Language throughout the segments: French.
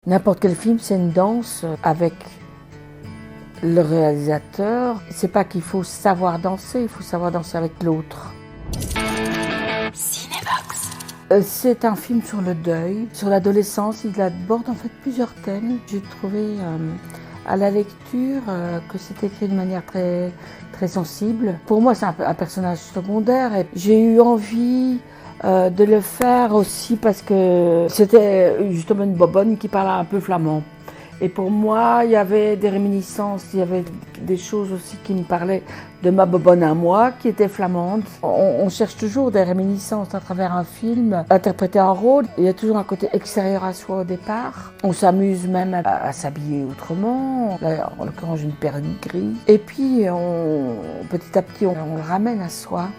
N'importe quel film, c'est une danse avec le réalisateur. C'est pas qu'il faut savoir danser, il faut savoir danser avec l'autre. Cinébox. C'est un film sur le deuil, sur l'adolescence. Il aborde en fait plusieurs thèmes. J'ai trouvé à la lecture que c'était écrit de manière très sensible. Pour moi, c'est un personnage secondaire et j'ai eu envie de le faire aussi parce que c'était justement une bobonne qui parlait un peu flamand. Et pour moi, il y avait des réminiscences, il y avait des choses aussi qui me parlaient de ma bobonne à moi, qui était flamande. On cherche toujours des réminiscences à travers un film, interpréter un rôle. Il y a toujours un côté extérieur à soi au départ. On s'amuse même à s'habiller autrement. Là, en l'occurrence, j'ai une perruque grise. Et puis, petit à petit, on le ramène à soi.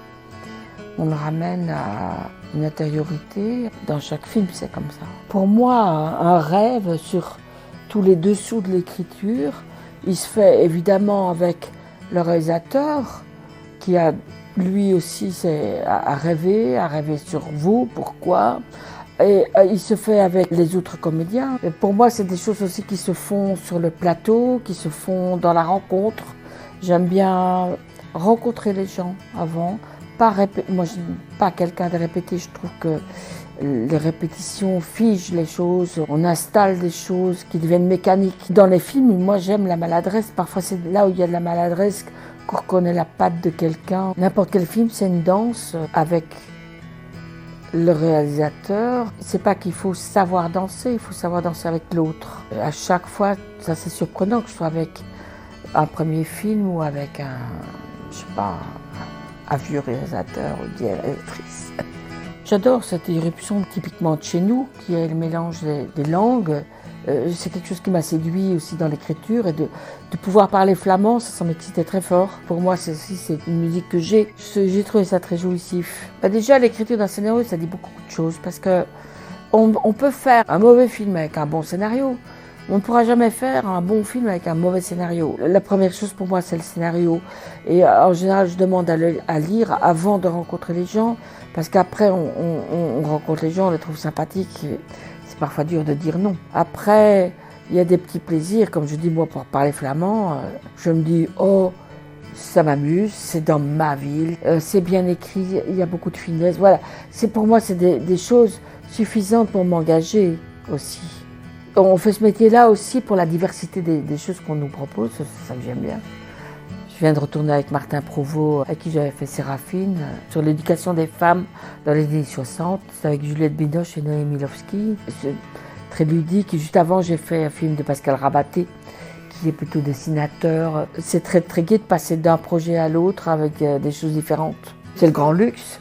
On le ramène à une intériorité. Dans chaque film, c'est comme ça. Pour moi, un rêve sur tous les dessous de l'écriture, il se fait évidemment avec le réalisateur qui a lui aussi à rêver sur vous, pourquoi. Et il se fait avec les autres comédiens. Et pour moi, c'est des choses aussi qui se font sur le plateau, qui se font dans la rencontre. J'aime bien rencontrer les gens avant. Moi, je ne suis pas quelqu'un de répéter, je trouve que les répétitions figent les choses, on installe des choses qui deviennent mécaniques. Dans les films, moi j'aime la maladresse, parfois c'est là où il y a de la maladresse qu'on reconnaît la patte de quelqu'un. N'importe quel film, c'est une danse avec le réalisateur. C'est pas qu'il faut savoir danser, il faut savoir danser avec l'autre. À chaque fois, ça c'est surprenant que je sois avec un premier film ou avec un vieux réalisateur ou une vieille réalisatrice. J'adore cette éruption typiquement de chez nous, qui est le mélange des langues. C'est quelque chose qui m'a séduit aussi dans l'écriture et de pouvoir parler flamand, ça m'excitait très fort. Pour moi, c'est une musique que j'ai trouvé ça très jouissif. Déjà, l'écriture d'un scénario, ça dit beaucoup de choses parce que on peut faire un mauvais film avec un bon scénario. On ne pourra jamais faire un bon film avec un mauvais scénario. La première chose pour moi, c'est le scénario. Et en général, je demande à lire avant de rencontrer les gens, parce qu'après, on rencontre les gens, on les trouve sympathiques. C'est parfois dur de dire non. Après, il y a des petits plaisirs, comme je dis moi, pour parler flamand, je me dis, oh, ça m'amuse, c'est dans ma ville, c'est bien écrit, il y a beaucoup de finesse. Voilà, pour moi, c'est des choses suffisantes pour m'engager aussi. On fait ce métier-là aussi pour la diversité des choses qu'on nous propose, c'est ça que j'aime bien. Je viens de retourner avec Martin Provost, avec qui j'avais fait Séraphine, sur l'éducation des femmes dans les années 60. C'est avec Juliette Binoche et Noémie Milowski. C'est très ludique. Juste avant, j'ai fait un film de Pascal Rabaté, qui est plutôt dessinateur. C'est très gai de passer d'un projet à l'autre avec des choses différentes. C'est le grand luxe.